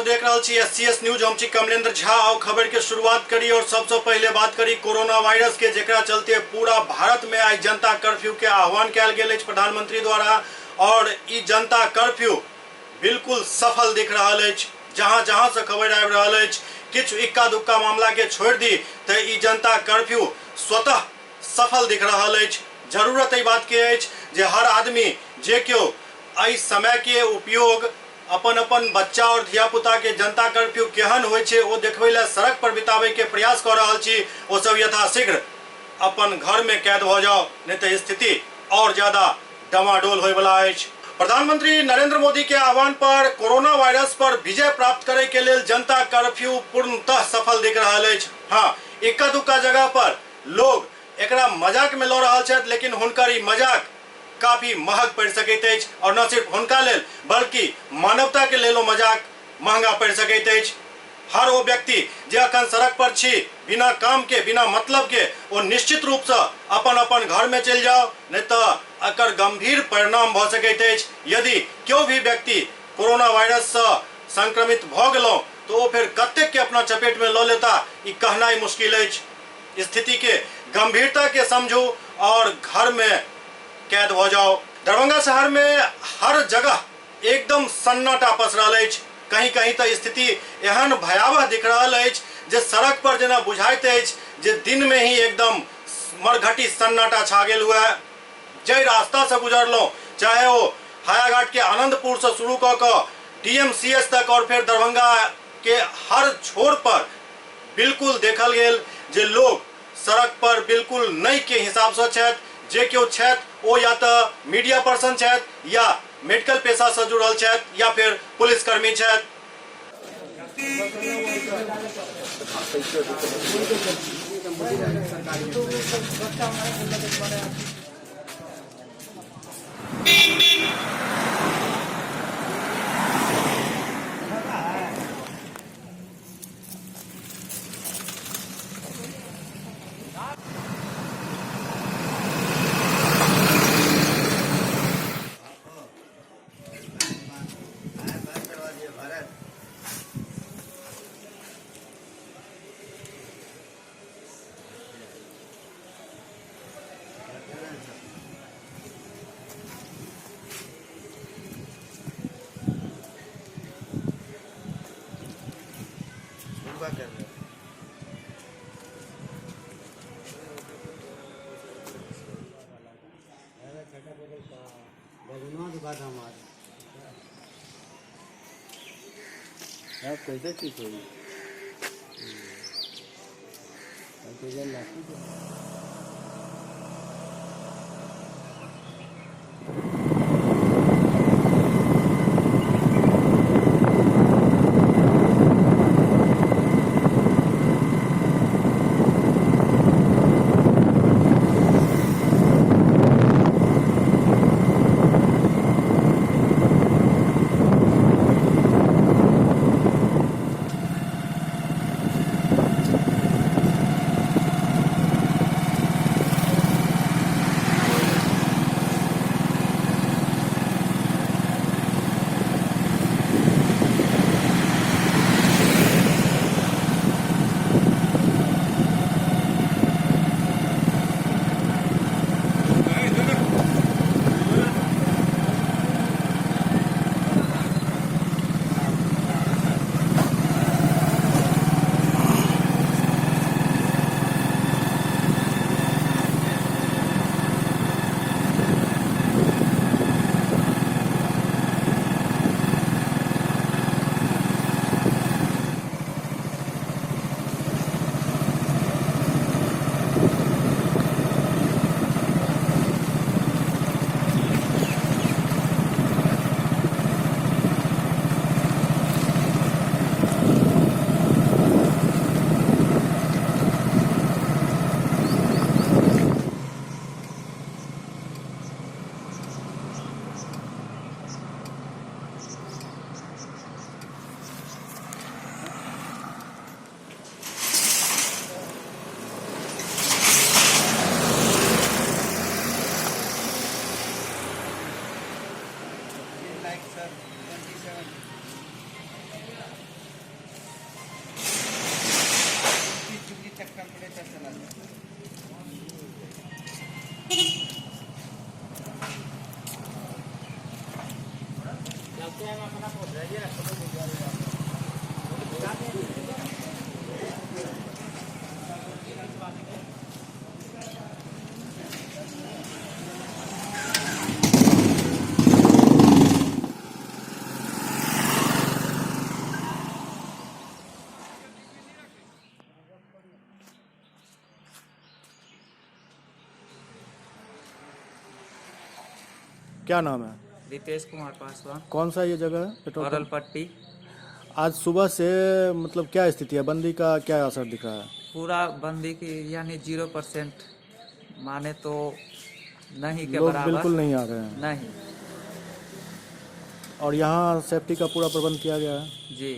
सब देख रहा छी SCS न्यूज। हम छी कमलेंद्र झा और खबर के शुरुआत करी और सबसे पहले बात करी कोरोना वायरस के, जेकरा चलते पूरा भारत में आज जनता कर्फ्यू के आह्वान किया गया प्रधानमंत्री द्वारा। और ई जनता कर्फ्यू बिल्कुल सफल दिख रहा है। जहां जहां से खबर आ रहा है, किछु इक्का दुक्का मामला के छोड़ दी तो ई जनता कर्फ्यू स्वतः सफल दिख रहा है। जरूरत ई बात के जे हर आदमी जे क्यों आई समय के उपयोग अपन अपन बच्चा और धिया पुता के जनता कर्फ्यू केहन होय छे वो देखबै ले सड़क पर बितावे के प्रयास कर रहल छी। वो सब यथाशीघ्र अपन घर में कैद हो जाओ, नहीं तो स्थिति और ज्यादा डमाडोल होय वाला है। प्रधानमंत्री नरेंद्र मोदी के आह्वान पर कोरोना वायरस पर विजय प्राप्त करे के लिए जनता कर्फ्यू पूर्णतः सफल दिख रहा है। हाँ, इक्का दुक्का जगह पर लोग एकरा मजाक में ल रहल छथि, लेकिन हुनकर ई मजाक काफी महग पड़ सकैत अछि। और न सिर्फ हुनका लेल बल्कि मानवता के लेलो मजाक महंगा पड़ सकैत अछि। हर वो व्यक्ति जे अखन सड़क पर छी बिना काम के बिना मतलब के, वो निश्चित रूप से अपन अपन घर में चल जाओ, नहीं तो एकर गंभीर परिणाम भ सकैत अछि। यदि क्यों भी व्यक्ति कोरोना वायरस से संक्रमित भ गेलो तो वो फिर कतेक के अपना चपेट में ल लेता, ई कहनाई मुश्किल अछि। स्थिति के गंभीरता के समझू और घर में कैद हो जाओ। दरभंगा शहर में हर जगह एकदम सन्नाटा पसरल अछि। कहीं कहीं तो स्थिति एहन भयावह दिख रहा है जे सड़क पर जना बुझाइत अछि जे दिन में ही एकदम मरघटी सन्नाटा छा गेल हुआ है। जै रास्ता से गुजरलो, चाहे वो हायाघाट के आनंदपुर से शुरू कर DMCS तक और फिर दरभंगा के हर छोर पर बिल्कुल देखल गेल जे लोग सड़क पर बिल्कुल नहीं के हिसाब से छथि। जे क्यों छथि वो या तो मीडिया पर्सन छथि, या मेडिकल पेशा से जुड़ल छथि, या फिर पुलिस कर्मी छथि। कैसे ठीक होगी? क्या नाम है? रितेश कुमार पासवान, कौन सा ये जगह है पेट्रोल पंप? पट्टी। आज सुबह से मतलब क्या स्थिति है, बंदी का क्या असर दिख रहा है? पूरा बंदी की यानी 0% माने तो नहीं के लोग बराबर। बिल्कुल नहीं आ रहे हैं नहीं और यहाँ सेफ्टी का पूरा प्रबंध किया गया है। जी।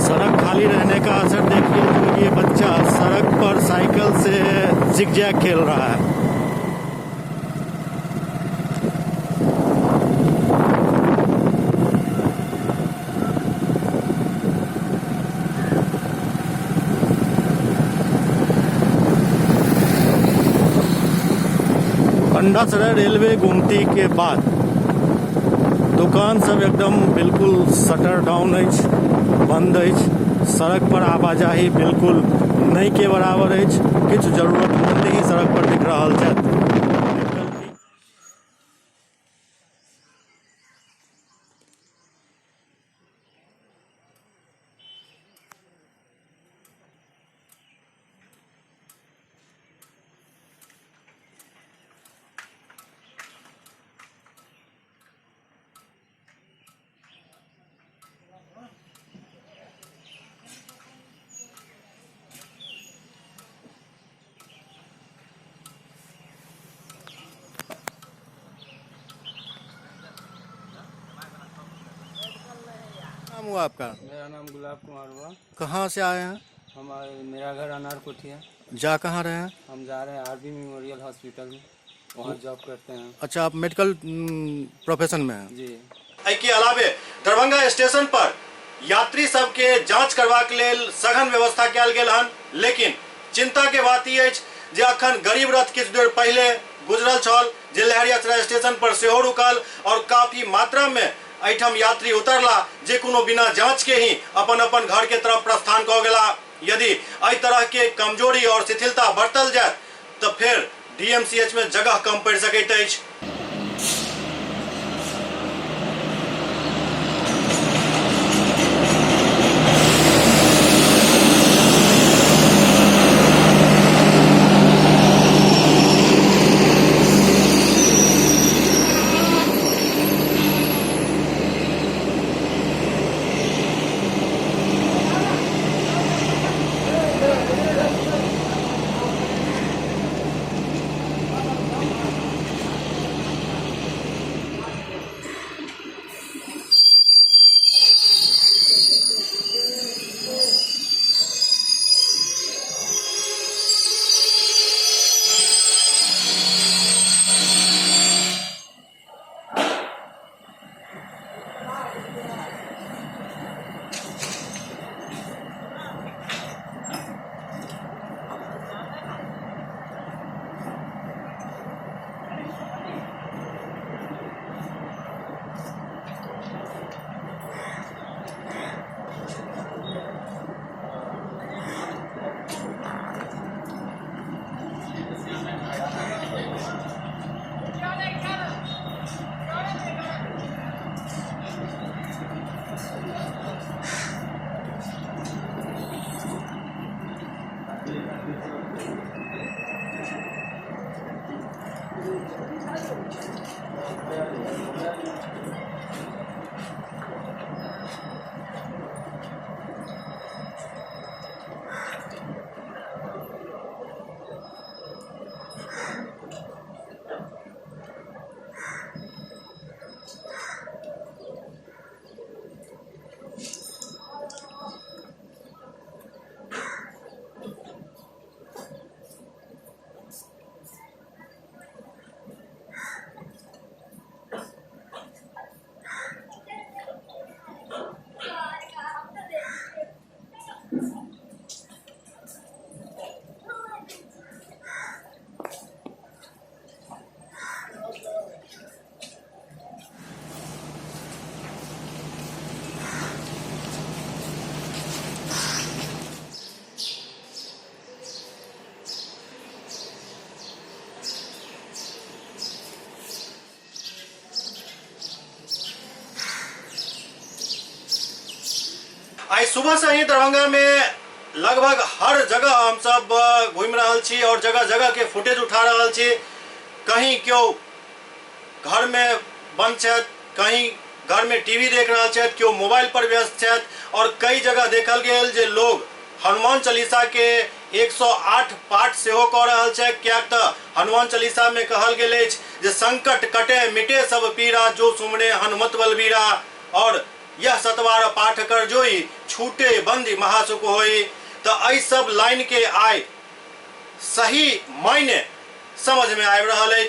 सड़क खाली रहने का असर देखिए, जो ये बच्चा सड़क पर साइकिल से जिगजैग खेल रहा है। अंडासरा रेलवे गुमती के बाद दुकान सब एकदम बिल्कुल शटर डाउन अछि, बंद अछि। सड़क पर आवाजाही बिल्कुल नहीं के बराबर अछि। किछु जरूरतमंद ही सड़क पर दिख रहल छथि। नाम हुआ आपका? मेरा नाम गुलाब कुमार हुआ। कहाँ से आए हैं? मेरा घर अनार कोठी है। जा कहाँ रहे हैं? हम जा रहे हैं आरबी मेमोरियल हॉस्पिटल में, वहाँ जॉब करते हैं। अच्छा, आप मेडिकल प्रोफेशन में हैं? जी। के अलावे दरभंगा स्टेशन पर यात्री सबके जांच करबाक लेल सघन व्यवस्था कयल गेल हन, लेकिन चिंता के बात ई अछि जे अखन गरीब रथ किछु देर पहले गुजरल छल, जे लहरियासराय स्टेशन पर सेहो रुकल और काफी मात्रा में एहिठाम यात्री उतरला जे कोनो बिना जांच के ही अपन अपन घर के तरफ प्रस्थान कऽ गेला। यदि एहि तरह के कमजोरी और शिथिलता बरतल जाए तो फिर डीएमसीएच में जगह कम पड़ि सकैत अछि। आज सुबह से ही दरभंगा में लगभग हर जगह हम सब घूम रहा छी और जगह जगह के फुटेज उठा रहा छी। कहीं क्यों घर में बंद छथि, कहीं घर में टीवी देख रहा छथि, क्यों मोबाइल पर व्यस्त छथि और कई जगह देखल गेल जे लोग हनुमान चालीसा के 108 पाठ सेहो कऽ रहल छै। क्या हनुमान चालीसा में कहल गेल अछि जे संकट कटे मिटे सब पीरा, जो सुमरे हनुमत बलबीरा, और यह सतवार पाठ कर जोई, छूटे बंदी महासुख होई। तो आई सब लाइन के आय सही मायने समझ में आ रहा है।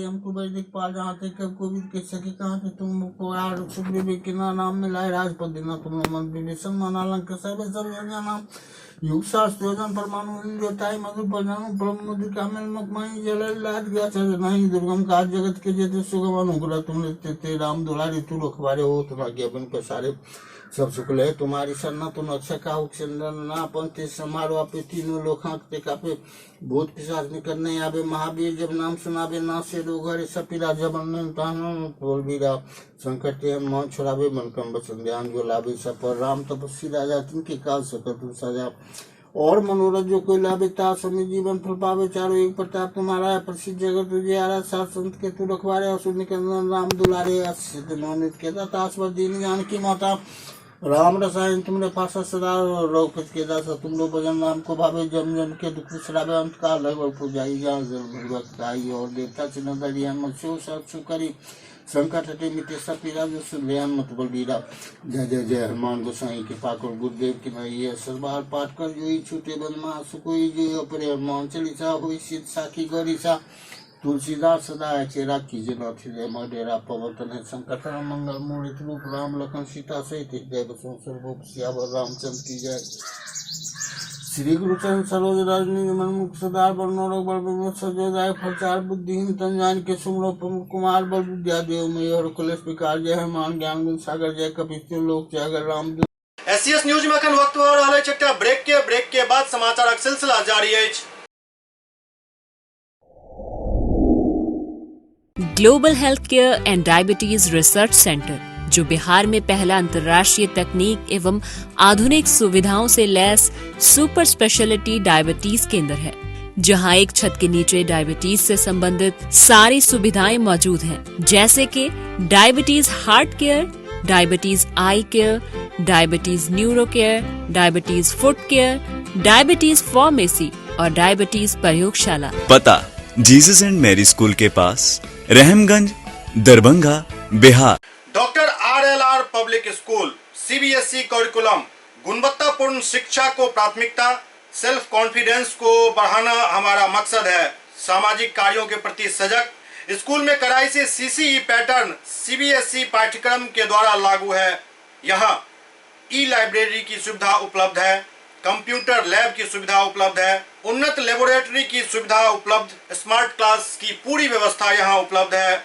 हमको वैदिक पाल जहाँ थे कब कोविड के सके कहाँ थे तुमको यार सुग्रीव के नाम में लाए राजपद देना तुम मन विभीषण मानालंक के सब योजना नाम युग शास्त्र योजन परमाणु जो टाइम मधु परमाणु ब्रह्म मुद्रिका में मकमाई जल लाद गया चल नहीं दुर्गम काज जगत के जेते सुगम अनुग्रह तुमने ते राम दुलारी तू रखवारे हो तुम ज्ञापन के सारे सब शुक्ल है तुम्हारी सरना तुम अक्षय का ना पंथ समारोह पे तीनों लोग हाँकते कापे भूत पिशाच निकल नहीं आवे महावीर जब नाम सुनावे ना से रोग हरे सपीरा जबन बोलबीरा संकट मन छोड़ावे मन कम बचन ध्यान जो लावे सफर राम तपस्वी राजा तिनके काल सकल तुम सजा और मनोरथ जो कोई लाभे ता समय जीवन फल पावे चारों एक प्रताप तुम्हारा है प्रसिद्ध जगत तुझे आरा सात संत के तू रखवारे असुर निकंदन राम दुलारे सिद्ध नौनित के दास दीन जानकी माता राम रसायन तुमने पासा सदा रोपित के दास तुम लोग भजन राम को भावे जम जम के दुख बिसरावे अंत काल लगभग पुजाई जहाँ जल भगवत आई और देवता चिन्ह दरियान मत्स्यो सत्सु करी संकट हटे मिटे सब पीरा जो सुन मत बलबीरा जय जय जय हनुमान गोसाई के पाकुर गुरुदेव की नई सरबार पाठ कर जो छूटे बनमा सुकोई जो अपरे हनुमान चालीसा हुई सिद्ध साखी गौरीसा तुलसीदास सदा चेरा कीजे न मडेरा पवन है संकट मंगल मूर्ति रूप राम लखन सीता सहित जय स्वरूप सियावर रामचंद्र की जय। श्री गुरुचरण सरोज राजनी मनमुख सदार बरनौरक बल सजोदाय प्रचार बुद्धिहीन तन जान के सुमरो प्रमुख कुमार बल विद्या देव में और कुलेश विकार जय हनुमान ज्ञान गुण सागर जय कपीश लोक जय अगर राम। एससीएस न्यूज में अखन वक्त हो रहा है एकटा ब्रेक के बाद समाचारक सिलसिला जारी है। Global health care and diabetes research centre, जो बिहार में पहला अंतर्राष्ट्रीय तकनीक एवं आधुनिक सुविधाओं से लैस सुपर स्पेशलिटी डायबिटीज केंद्र है, जहां एक छत के नीचे डायबिटीज से संबंधित सारी सुविधाएं मौजूद हैं, जैसे कि diabetes heart care, diabetes eye care, diabetes neuro care, diabetes foot care, diabetes pharmacy और डायबिटीज प्रयोगशाला। पता जीसस एंड मैरी स्कूल के पास, Rahamganj, Darbhanga, Bihar. Doctor RLR public school CBSE curriculum, गुणवत्तापूर्ण शिक्षा को प्राथमिकता, सेल्फ कॉन्फिडेंस को बढ़ाना हमारा मकसद है। सामाजिक कार्यों के प्रति सजग स्कूल में कड़ाई से CCE पैटर्न CBSE पाठ्यक्रम के द्वारा लागू है। यहाँ ई-लाइब्रेरी की सुविधा उपलब्ध है, कंप्यूटर लैब की सुविधा उपलब्ध है, उन्नत लेबोरेटरी की सुविधा उपलब्ध, स्मार्ट क्लास की पूरी व्यवस्था यहाँ उपलब्ध है।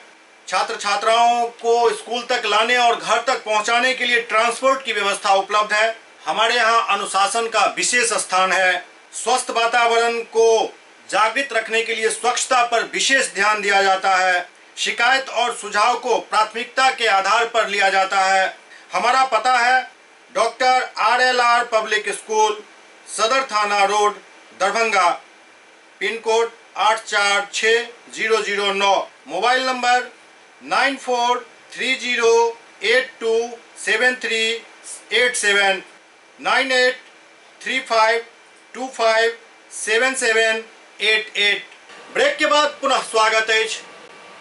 छात्र छात्राओं को स्कूल तक लाने और घर तक पहुँचाने के लिए ट्रांसपोर्ट की व्यवस्था उपलब्ध है। हमारे यहाँ अनुशासन का विशेष स्थान है। स्वस्थ वातावरण को जागृत रखने के लिए स्वच्छता पर विशेष ध्यान दिया जाता है। शिकायत और सुझाव को प्राथमिकता के आधार पर लिया जाता है। हमारा पता है डॉक्टर RLR पब्लिक स्कूल, सदर थाना road, Darbhanga, pin code 846009, mobile number 9430827387, 9835257788। Break के बाद पुनः स्वागत है।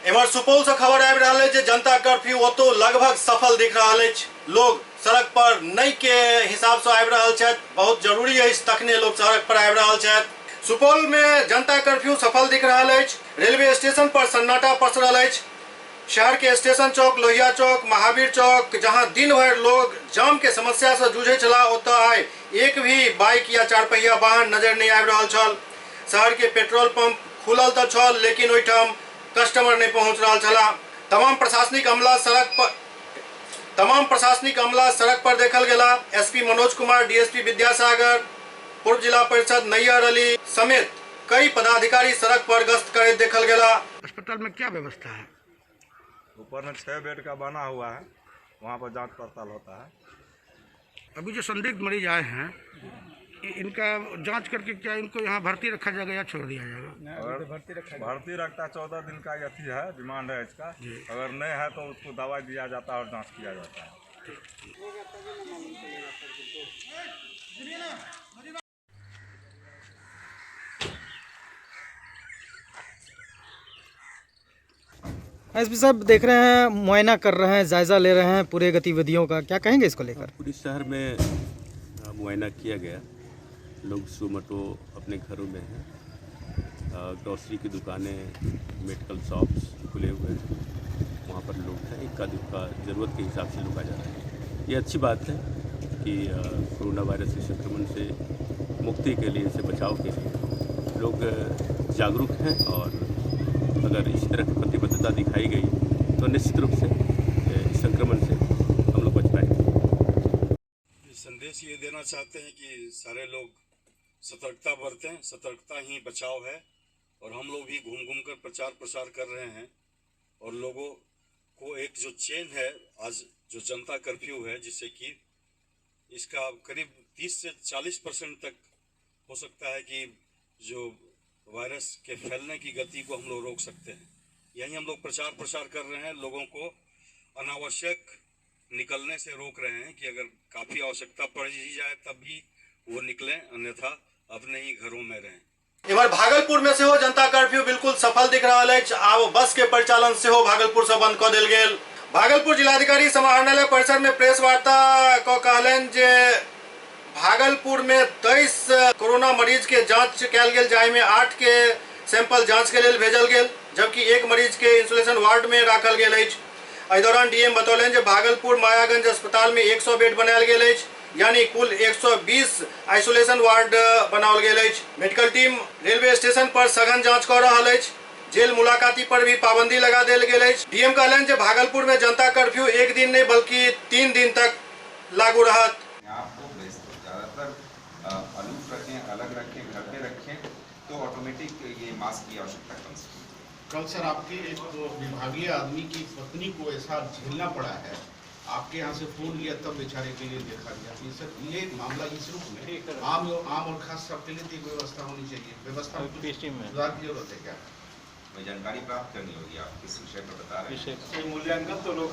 एमहर सुपौल से खबर आबि रहा है जे जनता कर्फ्यू ओतो लगभग सफल दिख रहा है। लोग सड़क पर नहीं के हिसाब से आबि रहल छथि, बहुत जरूरी है तखने लोग सड़क पर आबि रहल छथि। सुपौल में जनता कर्फ्यू सफल दिख रहा है। रेलवे स्टेशन पर सन्नाटा पसरल है। शहर के स्टेशन चौक, लोहिया चौक, महावीर चौक, जहां दिन भर लोग जाम के समस्या से जूझे छला, ओतऽ आइ एक भी बाइक या चारपहिया वाहन नजर नहीं आबि रहल छल। शहर के पेट्रोल पंप खुलल तऽ छल, लेकिन ओहिठाम कस्टमर नहीं पहुंच रहा छला। तमाम प्रशासनिक अमला सड़क पर देखल गेला। SP मनोज कुमार, DSP विद्यासागर, पूर्व जिला परिषद नैयर अली समेत कई पदाधिकारी सड़क पर गश्त करे देखल गेला। अस्पताल में क्या व्यवस्था है? ऊपर में 6 बेड का बना हुआ है, वहाँ पर जांच पड़ताल होता है। अभी जो संदिग्ध मरीज आए हैं इनका जांच करके क्या इनको यहाँ भर्ती रखा जाएगा या छोड़ दिया जाएगा? भर्ती रखता 14 दिन का अथी है, डिमांड है इसका। अगर नहीं है तो उसको दवाई दिया जाता है और जांच किया जाता है। एसपी साहब देख रहे हैं, मुआयना कर रहे हैं, जायजा ले रहे हैं पूरे गतिविधियों का, क्या कहेंगे इसको लेकर? पूरे शहर में मुआयना किया गया। लोग सुमटो अपने घरों में हैं, ग्रॉसरी की दुकानें, मेडिकल शॉप्स खुले हुए हैं, वहाँ पर लोग हैं। इक्का दुक्का ज़रूरत के हिसाब से लोग आ जा रहे हैं। ये अच्छी बात है कि कोरोना वायरस के संक्रमण से मुक्ति के लिए, इससे बचाव के लिए लोग जागरूक हैं और अगर इस तरह की प्रतिबद्धता दिखाई गई तो निश्चित रूप से इस संक्रमण से हम लोग बच पाएंगे। संदेश ये देना चाहते हैं कि सारे लोग सतर्कता बरतें, सतर्कता ही बचाव है। और हम लोग भी घूम घूम कर प्रचार प्रसार कर रहे हैं और लोगों को एक जो चेन है, आज जो जनता कर्फ्यू है, जिससे कि इसका करीब 30 से 40% तक हो सकता है कि जो वायरस के फैलने की गति को हम लोग रोक सकते हैं। यही हम लोग प्रचार प्रसार कर रहे हैं, लोगों को अनावश्यक निकलने से रोक रहे हैं कि अगर काफ़ी आवश्यकता पड़ ही जाए तब भी वो निकलें, अन्यथा अपने ही घरों में रहें। इधर भागलपुर में से हो जनता कर्फ्यू बिल्कुल सफल दिख रहा है। आब बस के परिचालन से हो भागलपुर से बंद कर दिल गेल। भागलपुर जिलाधिकारी समाहरणालय परिसर में प्रेस वार्ता को कहलन जे भागलपुर में 23 कोरोना मरीज के जांच कैल गेल, जाहि में 8 के सैंपल जांच के लिए भेजल गेल, जबकि 1 मरीज के इंसुलेशन वार्ड में राखल गेल अछि। एहि दौरान डीएम बतौलन जे भागलपुर मायागंज अस्पताल में 100 बेड बनायल गेल अछि, यानी कुल 120 आइसोलेशन वार्ड बनाओल गेल अछि। मेडिकल टीम रेलवे स्टेशन पर सघन जांच कर रहल अछि। जेल मुलाकाती पर भी पाबंदी लगा देल गेल अछि। डीएम कहलन जे भागलपुर में जनता कर्फ्यू 1 दिन नहीं बल्कि 3 दिन तक लागू रहत। अलग रखें, अलग रखें, घर पे रखें, तो ऑटोमेटिक ये मास्क की आवश्यकता कम से कल सर आपके एक विभागीय आदमी की पत्नी को ऐसा झेलना पड़ा है, आपके यहाँ से फोन लिया तब बेचारे के लिए देखा गया। सर ये मामला इस रूप में आम और खास सबके लिए व्यवस्था होनी चाहिए, व्यवस्था सुधार की जरूरत है क्या? जानकारी प्राप्त करनी होगी। आप किस विषय पर बता रहे हैं? मूल्यांकन तो लोग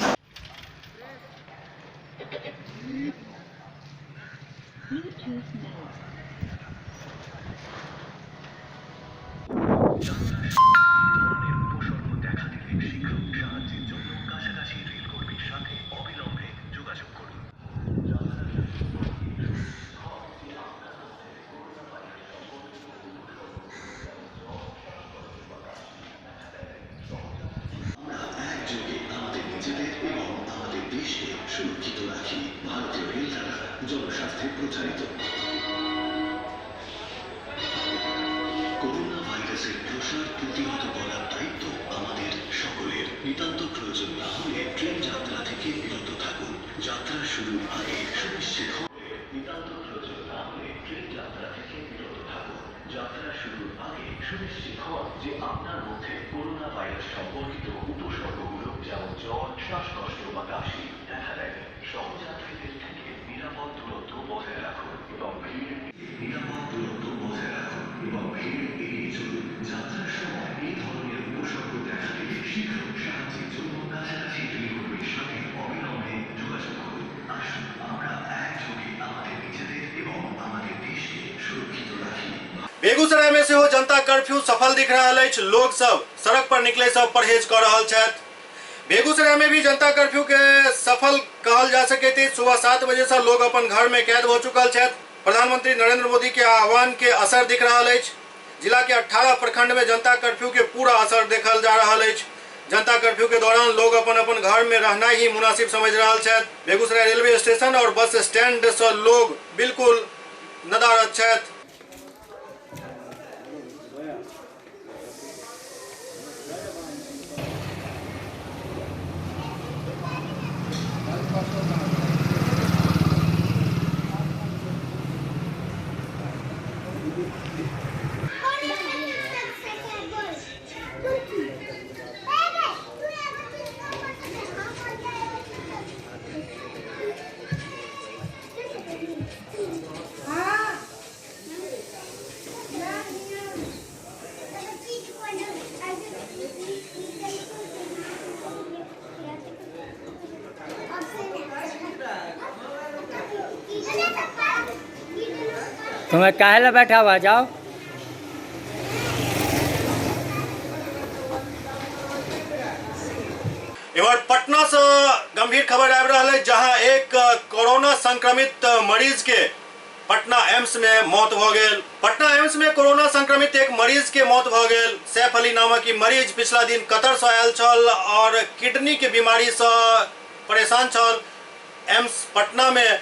করোনা ভাইরাসের প্রসার প্রতিহত করার দায়িত্ব আমাদের সকলের। নিতান্ত প্রয়োজন না হলে ট্রেন যাত্রা থেকে বিরত থাকুন। যাত্রা শুরুর আগে সুনিশ্চিত হন। নিতান্ত প্রয়োজন না হলে ট্রেন যাত্রা থেকে বিরত থাকুন। যাত্রা শুরুর আগে সুনিশ্চিত হন যে আপনার মধ্যে করোনা ভাইরাস সম্পর্কিত উপসর্গগুলো যেমন জ্বর, শ্বাসকষ্ট বা কাশি দেখা দেয়নি। সহযাত্রীদের থেকে নিরাপদ দূরত্ব বজায় রাখুন এবং ভিড় এড়িয়ে চলুন। যাত্রার সময় এই ধরনের উপসর্গ দেখা দিলে শীঘ্র সাহায্যের জন্য কাছাকাছি রেলকর্মীর সাথে অবিলম্বে যোগাযোগ করুন। আসুন আমরা একযোগে আমাদের নিজেদের এবং আমাদের देशके सुरक्षित राखी। बेगूसराय में से हो जनता कर्फ्यू सफल दिख रहा है। लोग सब सड़क पर निकले सब परहेज कर रहा है। बेगूसराय में भी जनता कर्फ्यू के सफल कहल जा सके थे। सुबह 7 बजे से लोग अपन घर में कैद हो चुकल है। प्रधानमंत्री नरेंद्र मोदी के आह्वान के असर दिख रहा है। जिला के 18 प्रखंड में जनता कर्फ्यू के पूरा असर देखल जा रहा है। जनता कर्फ्यू के दौरान लोग अपन अपन घर में रहना ही मुनासिब समझ रहा है। बेगूसराय रेलवे स्टेशन और बस स्टैंड से लोग बिल्कुल नदारद है। तुम्हें काहे ला बैठा हुआ, जाओ। इधर पटना से गंभीर खबर आ रहा है, जहां एक कोरोना संक्रमित मरीज के पटना एम्स में मौत हो गई। पटना एम्स में कोरोना संक्रमित एक मरीज के मौत हो गई। सैफ अली नामक की मरीज पिछला दिन कतर से आयल छल और किडनी के बीमारी से परेशान छल। एम्स पटना में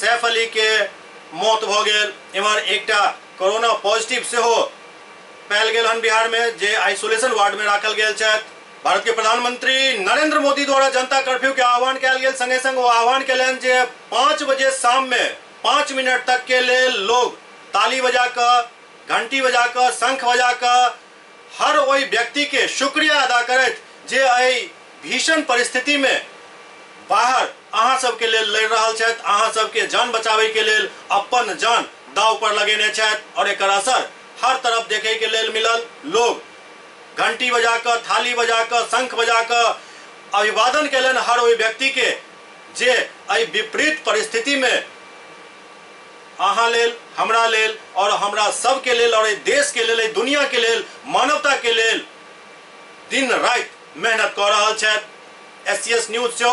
सैफ अली के मौत हो गई। इमहर एकटा कोरोना पॉजिटिव से हो पायल गेल हन बिहार में, जे आइसोलेशन वार्ड में राखल गेल छथि। भारत के प्रधानमंत्री नरेंद्र मोदी द्वारा जनता कर्फ्यू के आह्वान कयल गेल। संगे संग वो आह्वान कयलनि जे 5 बजे शाम में 5 मिनट तक के लिए लोग ताली बजा कर, घंटी बजा कर, शंख बजा कर हर वही व्यक्ति के शुक्रिया अदा करैत जे एहि भीषण परिस्थिति में बाहर अहाँ सबके लेल लड़ रहल छथि, अहाँ सबके जान बचावे के लेल अपन जान दाव पर लगेने छथि और एकर असर हर तरफ देखे के लेल मिलल। लोग घंटी बजाकर, थाली बजाकर, शंख बजाकर अभिवादन कयलनि हर ओहि व्यक्ति के जे एहि विपरीत परिस्थिति में अहाँ लेल, हमरा लेल और हमरा सबके लेल और देश के लेल, दुनिया के लेल, मानवता के लेल दिन रात मेहनत कर रहल छथि। SCS न्यूज से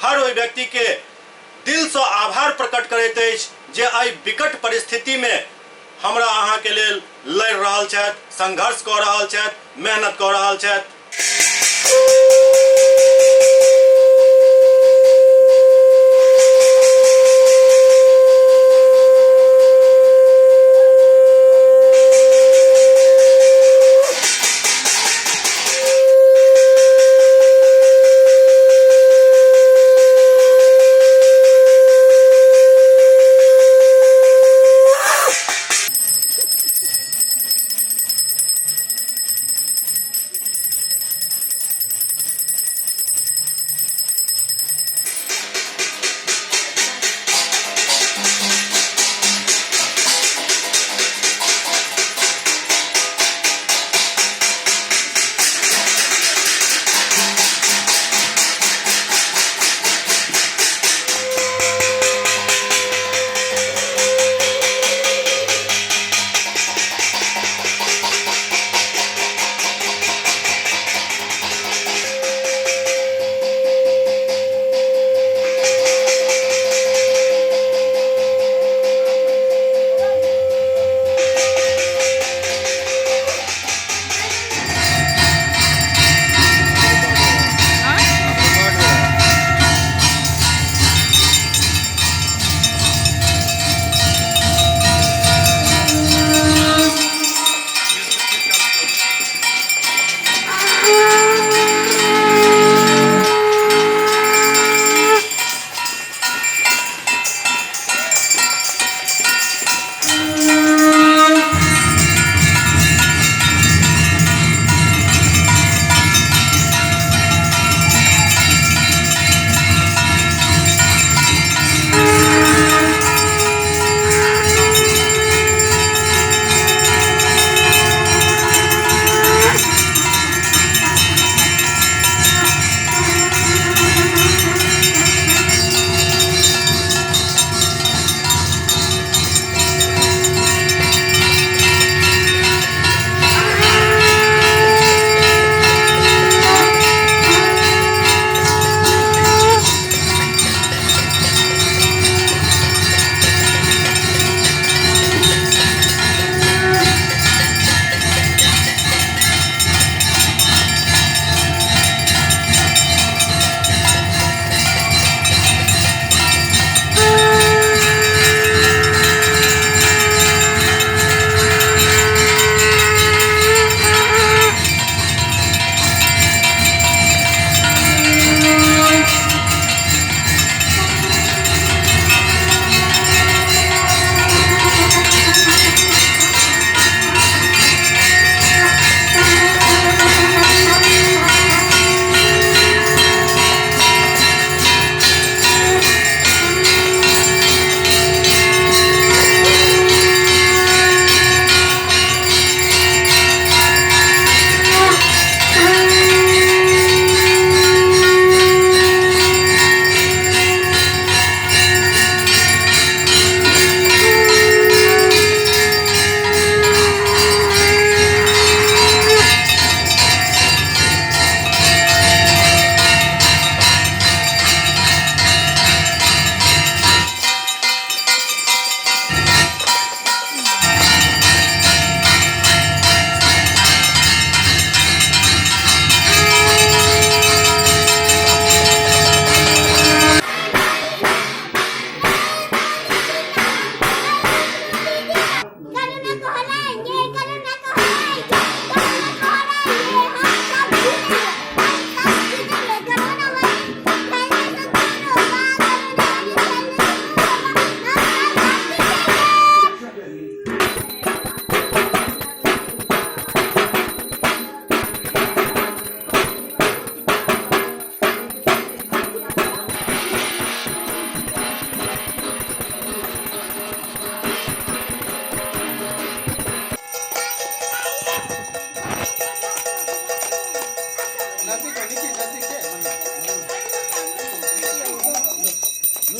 हर ओहि व्यक्ति के दिल से आभार प्रकट करैत अछि जे एहि विकट परिस्थिति में हमरा अहाँ के लेल लड़ रहल छथि, संघर्ष कर रहल छथि, मेहनत कर रहल छथि।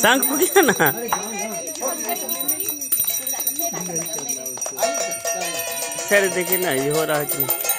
शंख फूकिए ना। सर देखिए ना ये हो रहा है कि नहीं।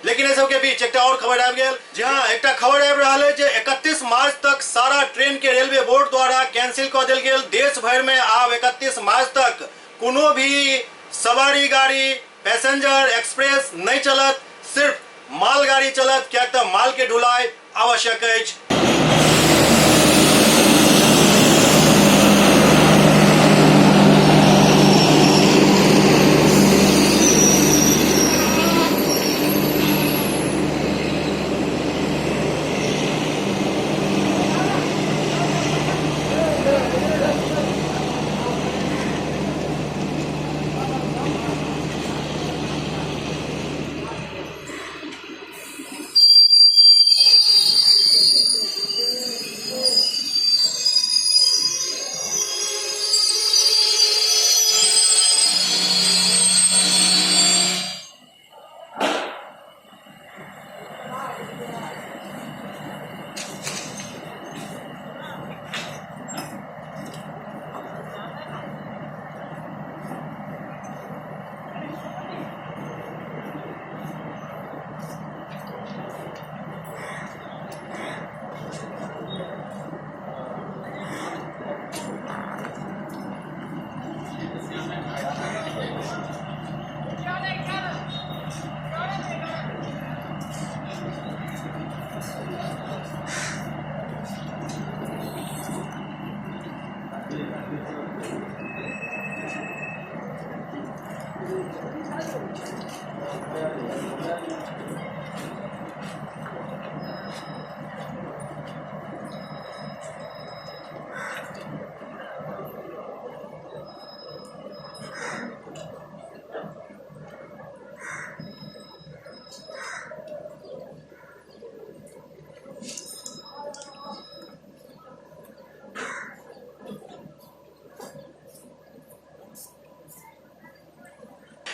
लेकिन ये सब के बीच एक और खबर आबि गेल। जी हाँ, एक खबर आबि रहा है जे 31 मार्च तक सारा ट्रेन के रेलवे बोर्ड द्वारा कैंसिल कर दिल गेल। देश भर में आब 31 मार्च तक कोनो भी सवारी गाड़ी पैसेंजर एक्सप्रेस नहीं चलत, सिर्फ मालगाड़ी चलत, क्या तो माल के ढुलाई आवश्यक है।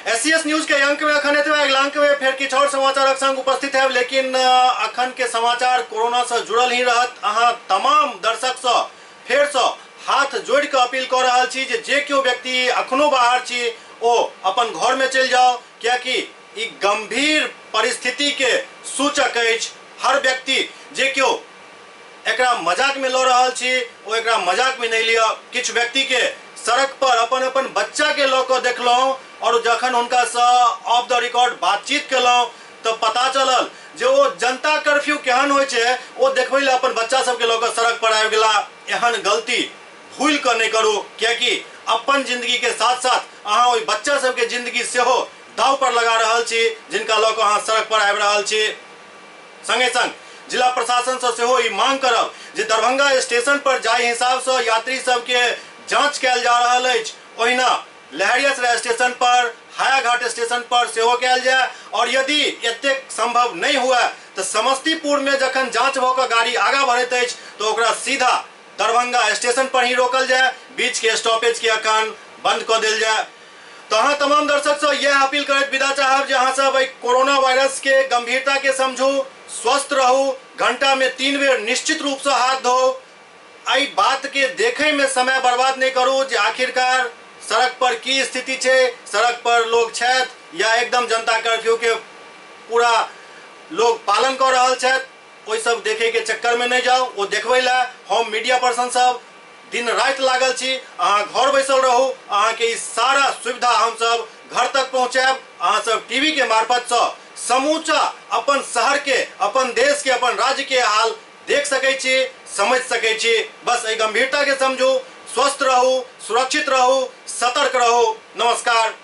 एससीएस न्यूज के अंक में अखन एतबे, अगला अंक में फिर किछु और समाचार संग उपस्थित है। लेकिन अखन के समाचार कोरोना से जुड़ल ही रहत। अहाँ तमाम दर्शक से फिर से हाथ जोड़ के अपील कर रहा छी जे क्यों व्यक्ति अखनो बाहर छी ओ अपन घर में चल जाओ, क्योंकि ई गंभीर परिस्थिति के सूचक है। हर व्यक्ति जे क्यों एकरा मजाक में लो रहा छी ओ एकरा मजाक में नहीं लिया। किछु व्यक्ति के सड़क पर अपन अपन बच्चा के लो के देखलहुं और जखन उनका से ऑफ द रिकॉर्ड बातचीत केलहुं तो पता चलल जे वो जनता कर्फ्यू केहन होय छै ओ देखबै ले अपन बच्चा सब के लो के सड़क पर आबि गेला। एहन गलती भूल कर नहीं करू, क्योंकि अपन जिंदगी के साथ साथ अहाँ ओइ बच्चा सब के जिंदगी सेहो दाव पर लगा रहल छी, जिनका लो के अहाँ सड़क पर आबि रहल छी। संगे संग जिला प्रशासन से सेहो ई मांग करब जे दरभंगा स्टेशन पर जाय हिसाब से यात्री सब के जांच कैल जा रहल अछि, ओहिना लहरियासराय स्टेशन पर, हायाघाट स्टेशन पर सेहो कैल जाए। और यदि एतेक संभव नहीं हुआ तो समस्तीपुर में जखन जांच भ के गाड़ी आगा बढ़ैत अछि तो ओकरा सीधा दरभंगा स्टेशन पर ही रोकल जाए, बीच के स्टॉपेज के अखन बंद कर देल जाए। तो अहाँ तमाम दर्शक से यह अपील करत विदा चाहब जे अहाँ सब कोरोना वायरस के गंभीरता के समझू, स्वस्थ रहू, घंटा में 3 बेर निश्चित रूप से हाथ धो। आई बात के देखे में समय बर्बाद नहीं करू जे आखिरकार सड़क पर की स्थिति है, सड़क पर लोग छथि या एकदम जनता कर्फ्यू के पूरा लोग पालन कर रहा छथि, ओइ सब देखे के चक्कर में नहीं जाओ। वो देखबै ला हम मीडिया पर्सन सब दिन रात लागल छी। अहाँ घर बैसल रहू, अहाँ के सारा सुविधा हम सब घर तक पहुँचाब। अहाँ सब टीवी के मार्फत से समूचा अपन शहर के, अपन देश के, अपन राज्य के हाल देख सकै छी, समझ सकै छी। बस एहि गंभीरता के समझू, स्वस्थ रहू, सुरक्षित रहू, सतर्क रहू। नमस्कार।